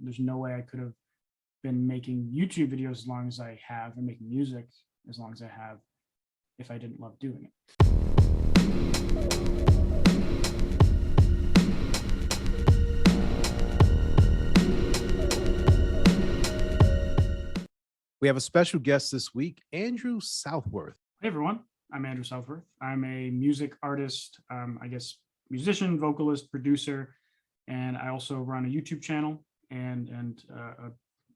There's no way I could have been making YouTube videos as long as I have and making music as long as I have if I didn't love doing it. We have a special guest this week, Andrew Southworth. Hey everyone, I'm Andrew Southworth. I'm a music artist, I guess musician, vocalist, producer, and I also run a YouTube channel and a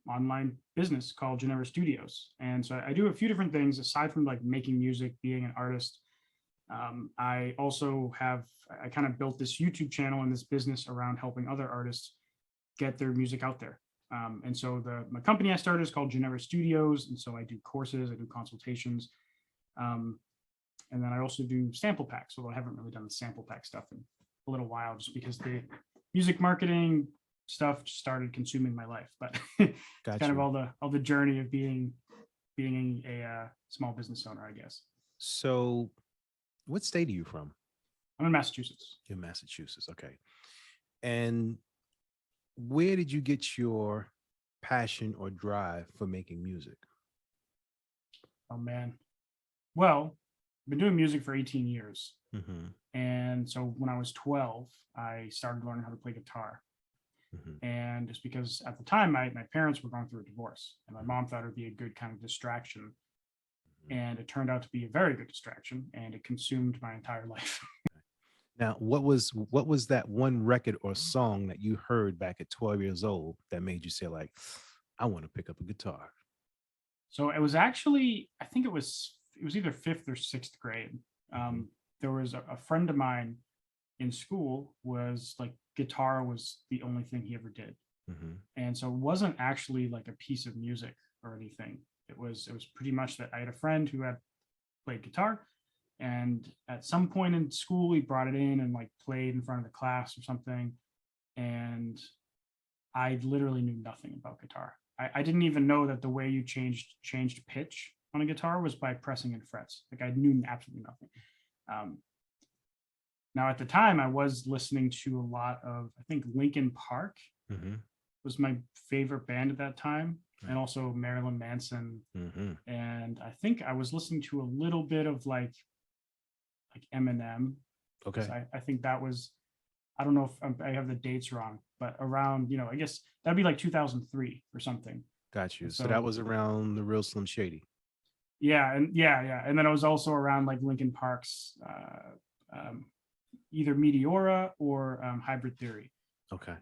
online business called Genera Studios. And so I do a few different things aside from like making music, being an artist. I also I kind of built this YouTube channel and this business around helping other artists get their music out there. And so my company I started is called Genera Studios. And so I do courses, I do consultations. And then I also do sample packs, although I haven't really done the sample pack stuff in a little while just because the music marketing stuff just started consuming my life. But it's kind of all the journey of being a small business owner, I guess. So what state are you from? I'm in Massachusetts. You're in Massachusetts. Okay. And where did you get your passion or drive for making music? Oh, man. Well, I've been doing music for 18 years. Mm-hmm. And so when I was 12, I started learning how to play guitar. Mm-hmm. And just because at the time, my parents were going through a divorce and my mom thought it would be a good kind of distraction. Mm-hmm. And it turned out to be a very good distraction and it consumed my entire life. Now, what was that one record or song that you heard back at 12 years old that made you say like, I want to pick up a guitar? So it was actually, I think it was either 5th or 6th grade. There was a friend of mine in school was like guitar was the only thing he ever did. Mm-hmm. And so it wasn't actually like a piece of music or anything. It was pretty much that I had a friend who had played guitar. And at some point in school, he brought it in and like played in front of the class or something. And I literally knew nothing about guitar. I didn't even know that the way you changed pitch on a guitar was by pressing in frets. Like I knew absolutely nothing. Now at the time I was listening to a lot of, I think Linkin Park mm-hmm. was my favorite band at that time. And also Marilyn Manson. Mm-hmm. And I think I was listening to a little bit of like Eminem. Okay. I think that was, I don't know if I have the dates wrong, but around, I guess that'd be like 2003 or something. Got you. So that was around the real Slim Shady. Yeah. And yeah. And then it was also around like Linkin Park's either Meteora or Hybrid Theory. Okay.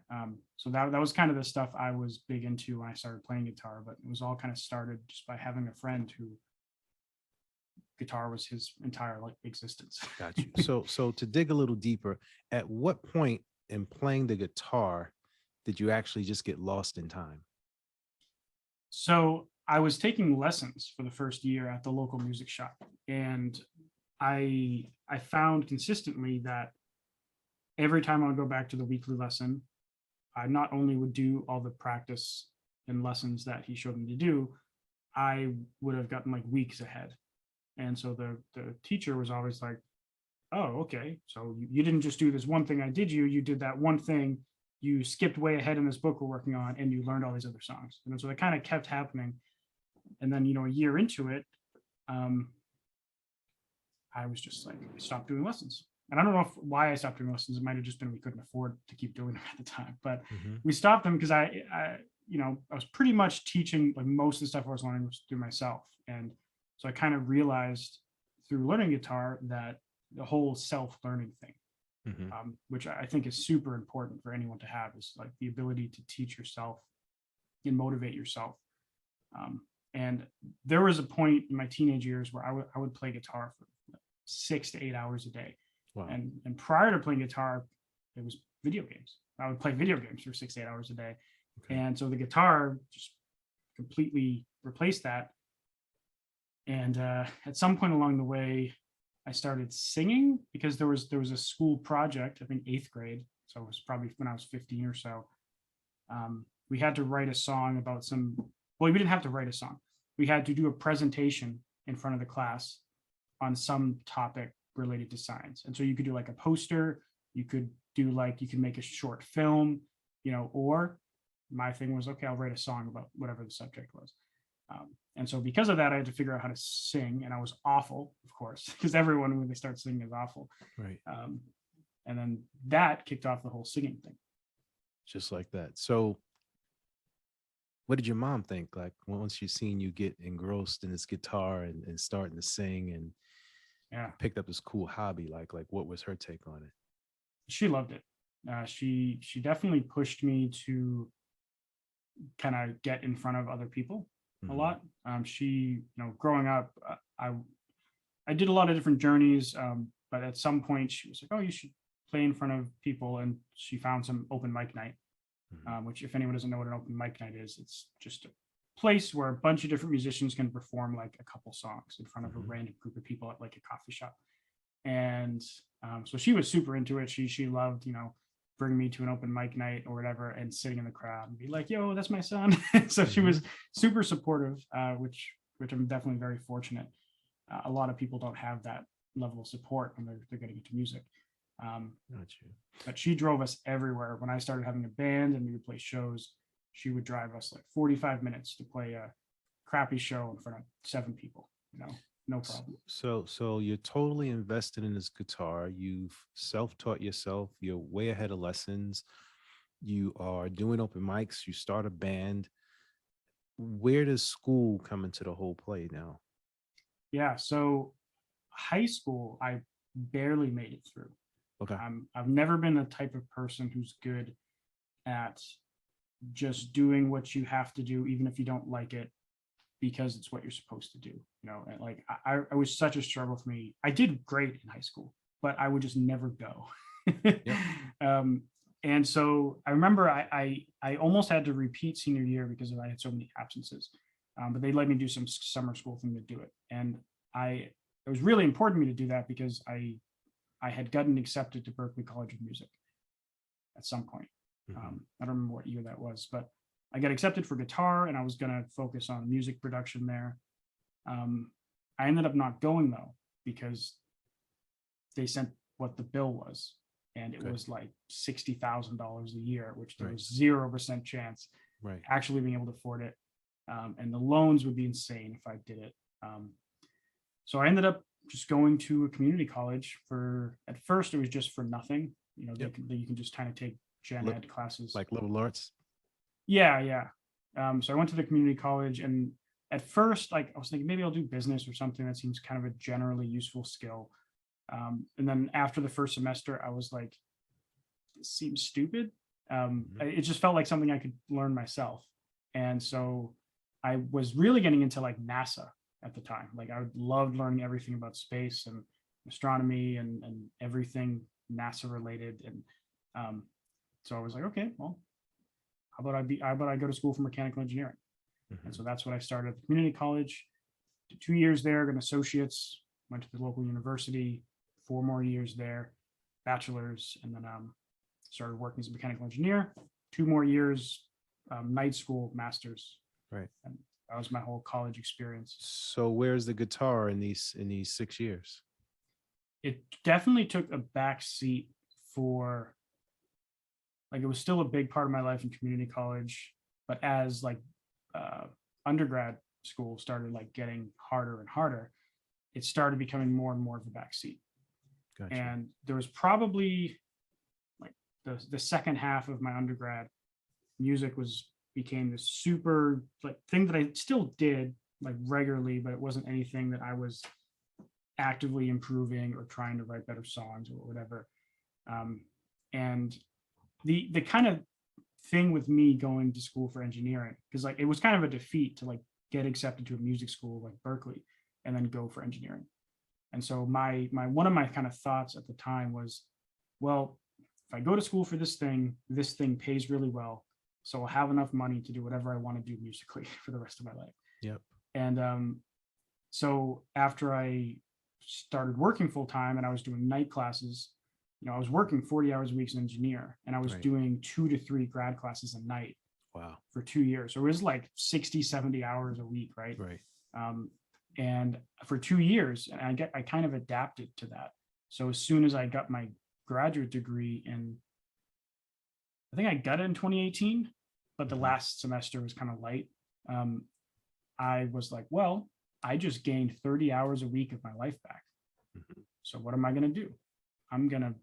So that was kind of the stuff I was big into when I started playing guitar, but it was all kind of started just by having a friend who guitar was his entire existence. Got you. So to dig a little deeper, at what point in playing the guitar did you actually just get lost in time? So I was taking lessons for the first year at the local music shop, and I found consistently that every time I would go back to the weekly lesson, I not only would do all the practice and lessons that he showed me to do, I would have gotten like weeks ahead. And so the teacher was always like, oh, okay, so you didn't just do this one thing I did you did that one thing, you skipped way ahead in this book we're working on, and you learned all these other songs. And so that kind of kept happening. And then, a year into it, I was just like, I stopped doing lessons. And I don't know why I stopped doing lessons. It might have just been we couldn't afford to keep doing them at the time. But mm-hmm. we stopped them because I was pretty much teaching like most of the stuff I was learning was through myself. And so I kind of realized through learning guitar that the whole self-learning thing, mm-hmm. Which I think is super important for anyone to have, is like the ability to teach yourself and motivate yourself. And there was a point in my teenage years where I would play guitar for 6 to 8 hours a day. Wow. And prior to playing guitar, it was video games. I would play video games for 6 to 8 hours a day. Okay. And so the guitar just completely replaced that. And at some point along the way, I started singing because there was a school project, I think 8th grade. So it was probably when I was 15 or so. We had to write a song about we didn't have to write a song. We had to do a presentation in front of the class on some topic related to science. And so you could do like a poster, you could make a short film, or my thing was, okay, I'll write a song about whatever the subject was. And so because of that, I had to figure out how to sing, and I was awful, of course, because everyone when they start singing is awful. Right. And then that kicked off the whole singing thing. Just like that. So what did your mom think? Like once she seen you get engrossed in this guitar and starting to sing and Yeah, picked up this cool hobby, like what was her take on it? she loved it. She definitely pushed me to kind of get in front of other people a Mhm. lot. She, growing up, I did a lot of different journeys, but at some point she was like, "Oh, you should play in front of people," and she found some open mic night. Mhm. Which, if anyone doesn't know what an open mic night is, it's just a place where a bunch of different musicians can perform like a couple songs in front of a Mhm. random group of people at like a coffee shop. And so she was super into it. She loved, bring me to an open mic night or whatever, and sitting in the crowd and be like, "Yo, that's my son." So she was Mhm. super supportive, which I'm definitely very fortunate. A lot of people don't have that level of support when they're getting into music. Um, Got you. but she drove us everywhere. When I started having a band and we would play shows, she would drive us like 45 minutes to play a crappy show in front of 7 people. No problem. So you're totally invested in this guitar. You've self-taught yourself. You're way ahead of lessons. You are doing open mics. You start a band. Where does school come into the whole play now? Yeah. So high school, I barely made it through. Okay. I've never been the type of person who's good at just doing what you have to do, even if you don't like it, because it's what you're supposed to do. And like I was such a struggle for me. I did great in high school, but I would just never go. Yep. um, and so I remember I almost had to repeat senior year because I had so many absences. But they let me do some summer school thing to do it, and I it was really important to me to do that because I had gotten accepted to Berklee College of Music at some point. Mhm. I don't remember what year that was, but I got accepted for guitar and I was going to focus on music production there. Um, I ended up not going though, because they sent what the bill was, and it Okay. was like $60,000 a year, which there Right. was 0% chance Right. actually being able to afford it. And the loans would be insane if I did it. So I ended up just going to a community college at first it was just for nothing. Yep. You can just kind of take gen ed classes. Like little arts. Yeah, yeah. So I went to the community college, and at first, like I was thinking maybe I'll do business or something that seems kind of a generally useful skill. And then after the first semester, I was like, this seems stupid. Mhm. It just felt like something I could learn myself. And so I was really getting into like NASA at the time. Like I loved learning everything about space and astronomy and everything NASA related. And um, so I was like, okay, well, how about I go to school for mechanical engineering? And Mhm. so that's what I started at the community college. Did 2 years there, got an associates, went to the local university, 4 more years there, bachelor's, and then started working as a mechanical engineer. 2 more years, night school, master's, Right. and that was my whole college experience. So where's the guitar in these 6 years? It definitely took a back seat for like it was still a big part of my life in community college, but as like uh, undergrad school started like getting harder and harder, it started becoming more and more of a backseat. Gotcha. And there was probably like the second half of my undergrad, music was became this super like thing that I still did like regularly, but it wasn't anything that I was actively improving or trying to write better songs or whatever. And the kind of thing with me going to school for engineering, because like it was kind of a defeat to like get accepted to a music school like Berklee and then go for engineering. And so my one of my kind of thoughts at the time was, well, if I go to school for this thing pays really well, so I'll have enough money to do whatever I want to do musically for the rest of my life. Yep. And so after I started working full time and I was doing night classes, I was working 40 hours a week as an engineer, and I was Right. doing 2 to 3 grad classes a night Wow. for 2 years. So it was like 60, 70 hours a week, right? Right. And for 2 years, and I kind of adapted to that. So as soon as I got my graduate degree I think I got it in 2018. but the last semester was kind of light. Um, I was like, well, I just gained 30 hours a week of my life back. Mhm. So what am I going to do? I'm going to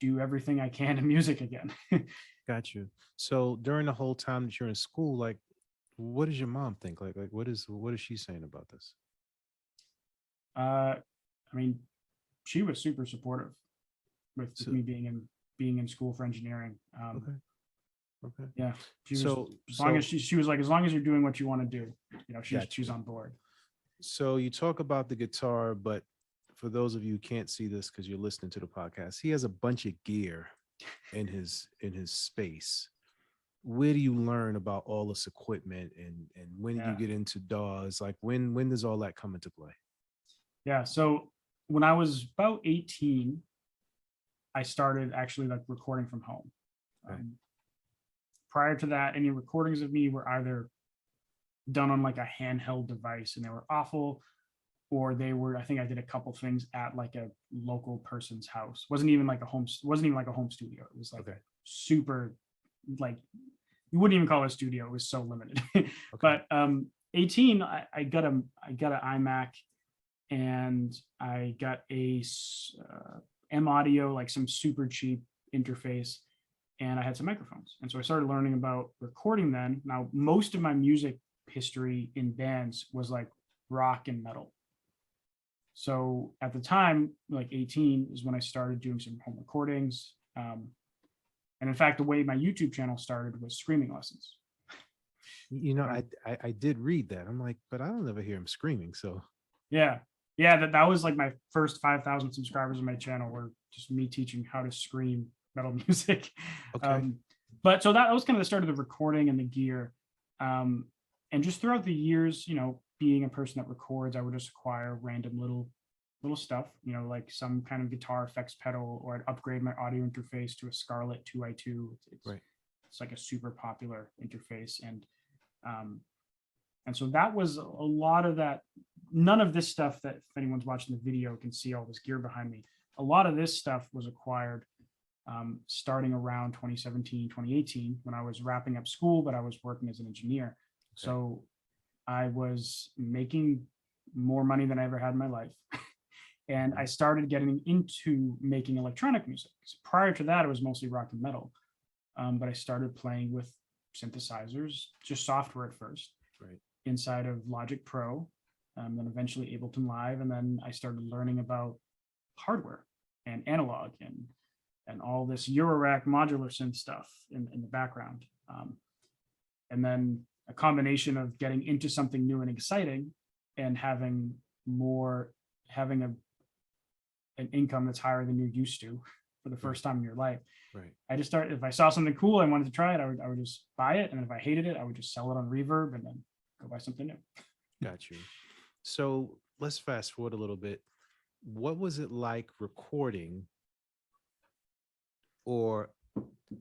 do everything I can in music again. Got you. So during the whole time that you're in school, like, what does your mom think? Like, what is she saying about this? I mean, she was super supportive with So, me being in school for engineering. okay, okay. Yeah, she was, So, as long as so she was like, as long as you're doing what you want to do, got she's you. on board. So you talk about the guitar, but for those of you who can't see this because you're listening to the podcast, he has a bunch of gear in his space. Where do you learn about all this equipment, and when do you Yeah. get into DAWs? Like when does all that come into play? Yeah. So when I was about 18, I started actually like recording from home. Okay. Prior to that, any recordings of me were either done on like a handheld device and they were awful, or they were, I think I did a couple things at like a local person's house. Wasn't even like a home studio. It was like Okay. super, like, you wouldn't even call it a studio. It was so limited. Okay. But 18, I got an iMac, and I got a M Audio, like some super cheap interface, and I had some microphones. And so I started learning about recording then. Now, most of my music history in bands was like rock and metal. So at the time, like 18 is when I started doing some home recordings. And in fact, the way my YouTube channel started was screaming lessons. You know, Um, I did read that. I'm like, but I don't ever hear him screaming. So yeah. Yeah. That was like my first 5,000 subscribers on my channel were just me teaching how to scream metal music. okay. Um, but so that was kind of the start of the recording and the gear. And just throughout the years, being a person that records, I would just acquire random little stuff, like some kind of guitar effects pedal, or I'd upgrade my audio interface to a Scarlett 2i2. Right. It's like a super popular interface. And so that was a lot of that. None of this stuff that, if anyone's watching the video, can see all this gear behind me. A lot of this stuff was acquired starting around 2017, 2018, when I was wrapping up school, but I was working as an engineer. Okay. So I was making more money than I ever had in my life. And I started getting into making electronic music. So prior to that, it was mostly rock and metal. But I started playing with synthesizers, just software at first, Right. inside of Logic Pro, then eventually Ableton Live. And then I started learning about hardware and analog and all this Eurorack modular synth stuff in the background. And then a combination of getting into something new and exciting and having an income that's higher than you're used to for the first time in your life. Right. I just started, if I saw something cool, I wanted to try it, I would just buy it. And if I hated it, I would just sell it on Reverb and then go buy something new. Got you. So let's fast forward a little bit. What was it like recording, or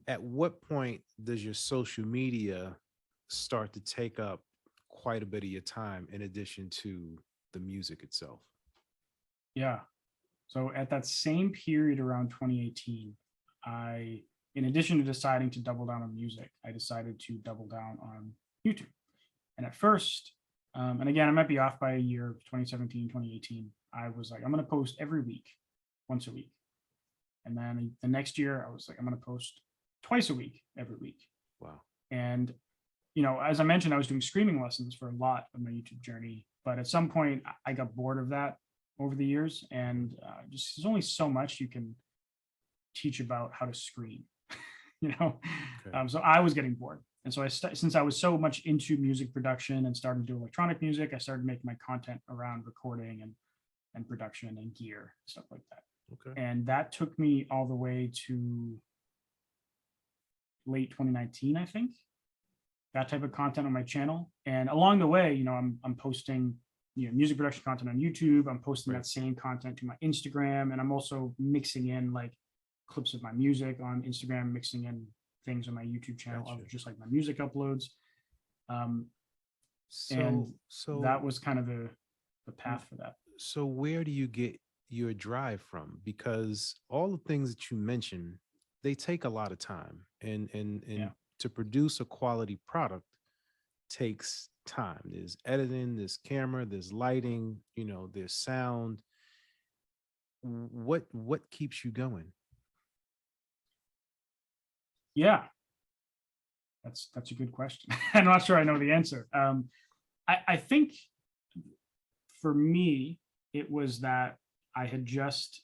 at what point does your social media start to take up quite a bit of your time in addition to the music itself? Yeah. So at that same period around 2018, in addition to deciding to double down on music, I decided to double down on YouTube. And at first, and again, I might be off by a year, 2017, 2018, I was like, I'm going to post every week, once a week. And then the next year, I was like, I'm going to post twice a week, every week. Wow. And, as I mentioned, I was doing screaming lessons for a lot of my YouTube journey. But at some point, I got bored of that over the years. And just there's only so much you can teach about how to scream, Okay. So I was getting bored. And so since I was so much into music production and starting to do electronic music, I started making my content around recording and production and gear, stuff like that. Okay. And that took me all the way to late 2019, I think, that type of content on my channel. And along the way, I'm posting, music production content on YouTube. I'm posting Right. that same content to my Instagram. And I'm also mixing in like clips of my music on Instagram, mixing in things on my YouTube channel Gotcha. of just like my music uploads. And So that was kind of the path for that. So where do you get your drive from? Because all the things that you mentioned, they take a lot of time. And Yeah. to produce a quality product takes time. There's editing, there's camera, there's lighting, there's sound. What keeps you going? Yeah, that's a good question. I'm not sure I know the answer. I think for me, it was that I had just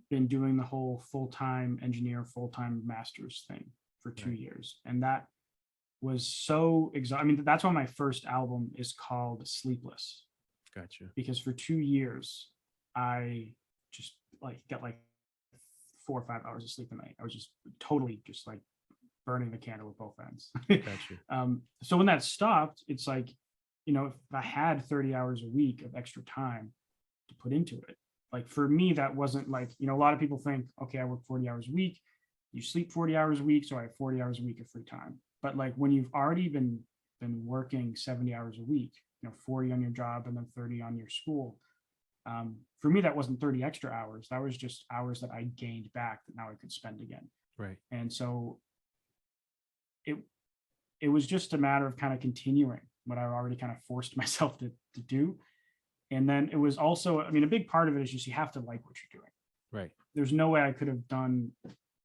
been doing the whole full-time engineer, full-time master's thing for 2 years. And that was so exhausting. I mean, that's why my first album is called Sleepless. Gotcha. Because for 2 years, I just got 4 or 5 hours of sleep a night. I was just totally just burning the candle at both ends. Gotcha. So when that stopped, it's if I had 30 hours a week of extra time to put into it, for me, that wasn't a lot of people think, okay, I work 40 hours a week, you sleep 40 hours a week, so I have 40 hours a week of free time. But when you've already been working 70 hours a week, 40 on your job and then 30 on your school, for me, that wasn't 30 extra hours. That was just hours that I gained back that now I could spend again. Right. And so it was just a matter of kind of continuing what I already kind of forced myself to do. And then it was also, I mean, a big part of it is just you have to like what you're doing. Right. There's no way I could have done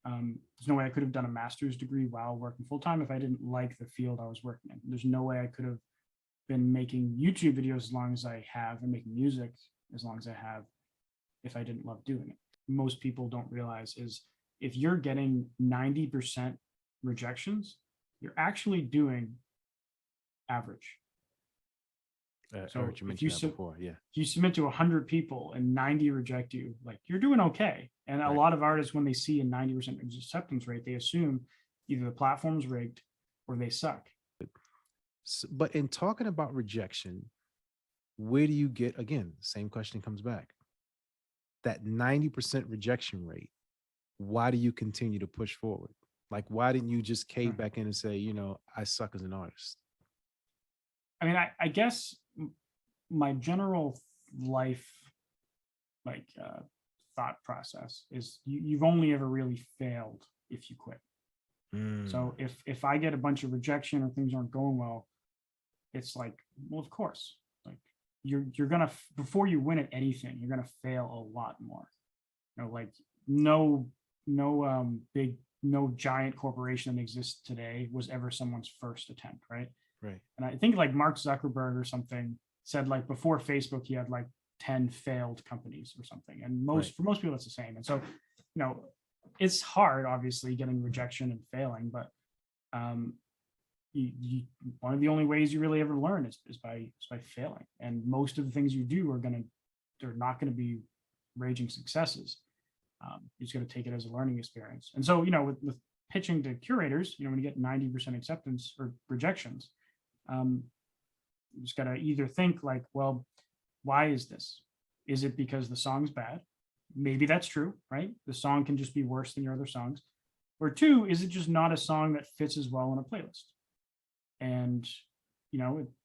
a master's degree while working full time if I didn't like the field I was working in. There's no way I could have been making YouTube videos as long as I have and making music as long as I have if I didn't love doing it. Most people don't realize is if you're getting 90% rejections, you're actually doing average. So if you submit to 100 people and 90 reject you, you're doing okay. And a lot of artists, when they see a 90% acceptance rate, they assume either the platform's rigged or they suck. But in talking about rejection, where do you get, again, the same question comes back, that 90% rejection rate? Why do you continue to push forward? Why didn't you just cave back in and say, I suck as an artist? I mean, I guess my general life, thought process is you've only ever really failed if you quit. So if I get a bunch of rejection or things aren't going well, it's well, of course, you're gonna, before you win at anything, you're gonna fail a lot more. No giant corporation that exists today was ever someone's first attempt, right? Right. And I think Mark Zuckerberg or something said before Facebook he had 10 failed companies or something, and for most people it's the same. And so it's hard, obviously, getting rejection and failing, but one of the only ways you really ever learn is by failing. And most of the things you do they're not going to be raging successes. You're just going to take it as a learning experience. And so with pitching to curators, when you get 90% acceptance or rejections, you just got to either think well, why is this? Is it because the song's bad? Maybe that's true, right? The song can just be worse than your other songs. Or two, is it just not a song that fits as well in a playlist? And,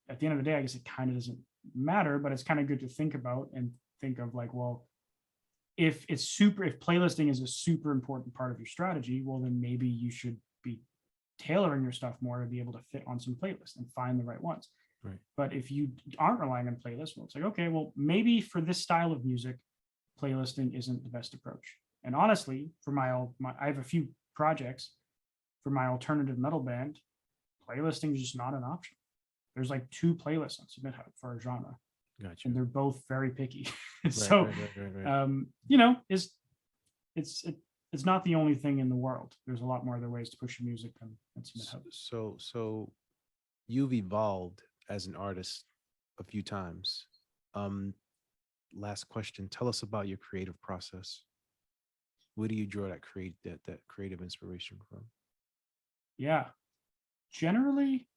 at the end of the day, I guess it kind of doesn't matter, but it's kind of good to think about and think of well, if playlisting is a super important part of your strategy, well, then maybe you should be tailoring your stuff more to be able to fit on some playlists and find the right ones. Right. But if you aren't relying on playlists, well, it's okay, well, maybe for this style of music, playlisting isn't the best approach. And honestly, for I have a few projects for my alternative metal band, playlisting is just not an option. There's 2 playlists on Submit Hub for our genre. Gotcha. And they're both very picky. Right. It's not the only thing in the world. There's a lot more other ways to push your music than Submit Hub. So you've evolved as an artist a few times. Last question, tell us about your creative process. Where do you draw that creative inspiration from? Yeah. Generally,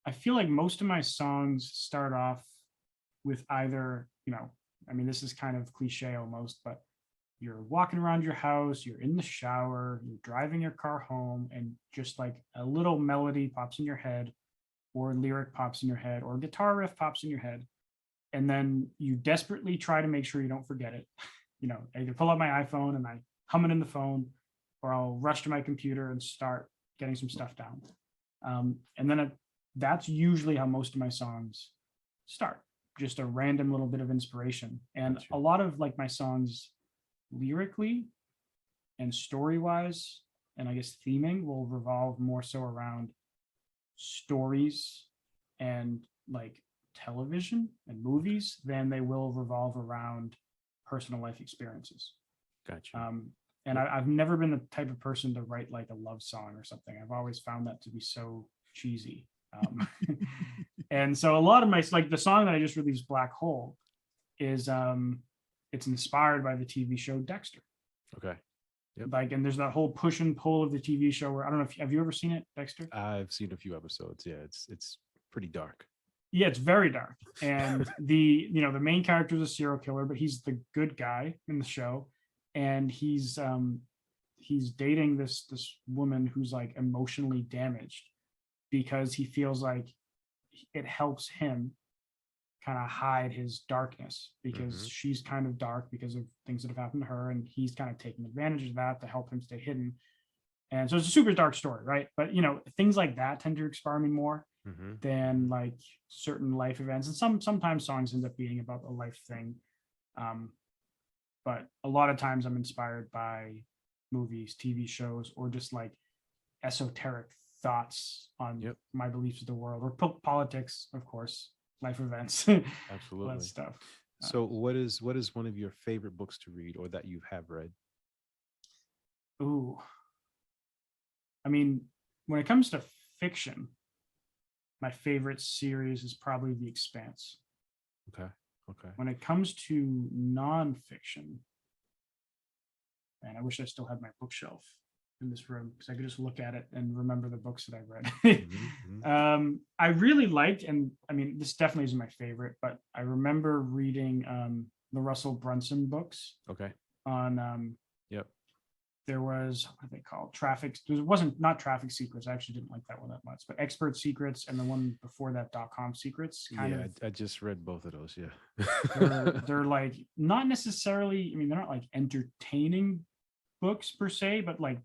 I feel most of my songs start off with either, this is kind of cliche almost, but you're walking around your house, you're in the shower, you're driving your car home, and just a little melody pops in your head, or a lyric pops in your head, or a guitar riff pops in your head. And then you desperately try to make sure you don't forget it. I either pull out my iPhone and I hum it in the phone, or I'll rush to my computer and start getting some stuff down. And then that's usually how most of my songs start, just a random little bit of inspiration. And Gotcha. a lot of like my songs lyrically and story wise, and I guess theming will revolve more so around stories and like television and movies than they will revolve around personal life experiences. Gotcha. And I've never been the type of person to write like a love song or something. I've always found that to be so cheesy. And so a lot of my, like the song that I just released, Black Hole, is it's inspired by the TV show Dexter. Okay. Yep. Like, and there's that whole push and pull of the TV show where I don't know if have you ever seen it, Dexter? I've seen a few episodes. Yeah, it's pretty dark. Yeah, it's very dark. And the main character is a serial killer, but he's the good guy in the show. And he's dating this woman who's like emotionally damaged because he feels like it helps him kind of hide his darkness because she's kind of dark because of things that have happened to her, and he's kind of taking advantage of that to help him stay hidden. And so it's a super dark story, right? But things like that tend to inspire me more than like certain life events. And sometimes songs end up being about a life thing. But a lot of times I'm inspired by movies, TV shows, or just like esoteric thoughts on my beliefs of the world, or politics, of course, life events, Absolutely. all that stuff. So what is one of your favorite books to read or that you have read? Ooh, I mean, when it comes to fiction, my favorite series is probably The Expanse. Okay. Okay. When it comes to nonfiction, man, I wish I still had my bookshelf in this room because I could just look at it and remember the books that I read. I really liked, and I mean, this definitely isn't my favorite, but I remember reading the Russell Brunson books. Okay. On Yep. There was, what are they called? It wasn't not Traffic Secrets. I actually didn't like that one that much, but Expert Secrets, and the one before that, .com Secrets. I just read both of those. Yeah. they're like not necessarily. I mean, they're not like entertaining books per se, but like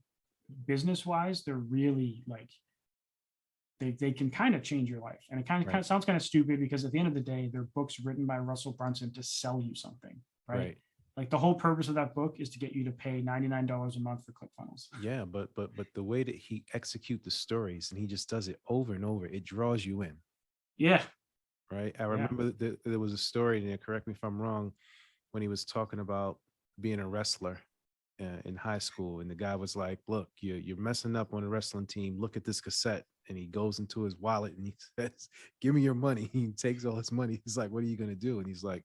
business wise, they're really like they can kind of change your life. And it kind of sounds kind of stupid because at the end of the day, they're books written by Russell Brunson to sell you something, right? Like the whole purpose of that book is to get you to pay $99 a month for ClickFunnels. Yeah, but the way that he execute the stories and he just does it over and over, it draws you in. Yeah. Right. I remember there was a story in there, correct me if I'm wrong, when he was talking about being a wrestler in high school, and the guy was like, look, you're messing up on the wrestling team. Look at this cassette. And he goes into his wallet and he says, give me your money. He takes all his money. He's like, what are you going to do? And he's like,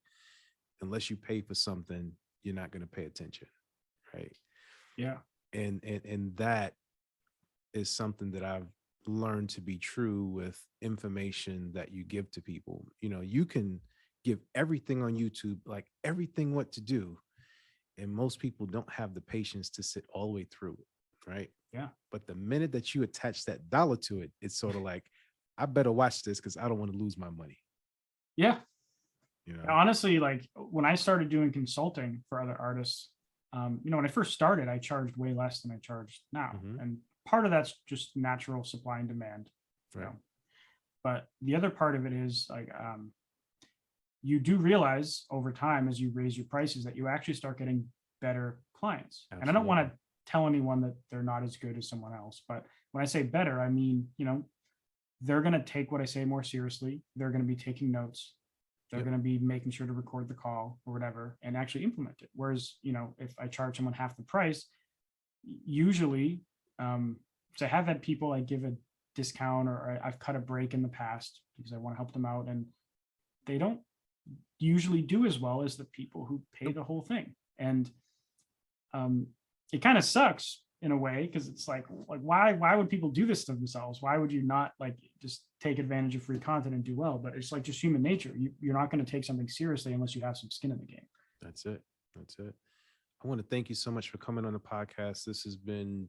unless you pay for something, you're not going to pay attention. Right. Yeah. And that is something that I've learned to be true with information that you give to people. You can give everything on YouTube, like everything what to do. And most people don't have the patience to sit all the way through it. Right. Yeah. But the minute that you attach that dollar to it, it's sort of like, I better watch this because I don't want to lose my money. Yeah. Honestly, like when I started doing consulting for other artists, when I first started, I charged way less than I charge now. And part of that's just natural supply and demand. Right. But the other part of it is like, you do realize over time as you raise your prices that you actually start getting better clients. Absolutely. And I don't want to tell anyone that they're not as good as someone else. But when I say better, I mean, they're going to take what I say more seriously. They're going to be taking notes. They're going to be making sure to record the call or whatever and actually implement it. Whereas, if I charge someone half the price, usually, so I have had people I give a discount or I've cut a break in the past because I want to help them out, and they don't usually do as well as the people who pay the whole thing. And it kind of sucks in a way because it's like why would people do this to themselves? Why would you not like just take advantage of free content and do well? But it's like just human nature. You're not going to take something seriously unless you have some skin in the game. That's it. I want to thank you so much for coming on the podcast. This has been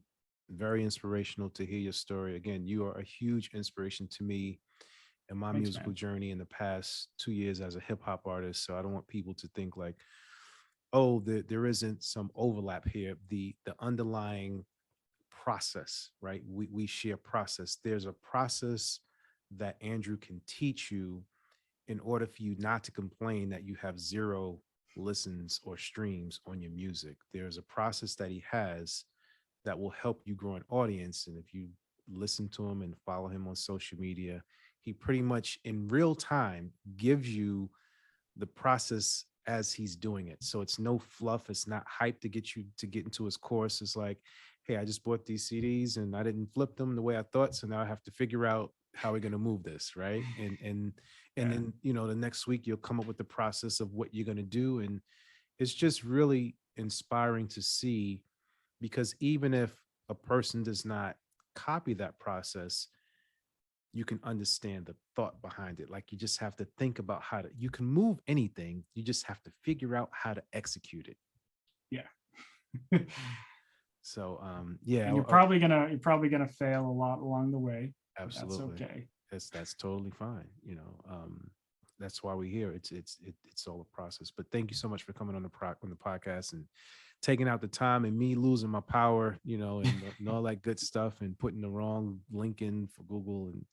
very inspirational to hear your story. Again, you are a huge inspiration to me in my musical journey in the past 2 years as a hip hop artist. So I don't want people to think like, oh, there isn't some overlap here. The underlying process, right? We share process. There's a process that Andrew can teach you in order for you not to complain that you have zero listens or streams on your music. There's a process that he has that will help you grow an audience. And if you listen to him and follow him on social media, he pretty much in real time gives you the process as he's doing it. So it's no fluff. It's not hype to get you to get into his course. It's like, hey, I just bought these CDs and I didn't flip them the way I thought. So now I have to figure out how we're going to move this. Right. And then, you know, the next week you'll come up with the process of what you're going to do. And it's just really inspiring to see, because even if a person does not copy that process, you can understand the thought behind it. Like you just have to think about how to, you can move anything. You just have to figure out how to execute it. Yeah. So, yeah. And you're probably gonna fail a lot along the way. Absolutely. That's okay. That's totally fine. You know, that's why we're here. It's all a process. But thank you so much for coming on the podcast and taking out the time, and me losing my power, you know, and all that good stuff, and putting the wrong link in for Google. And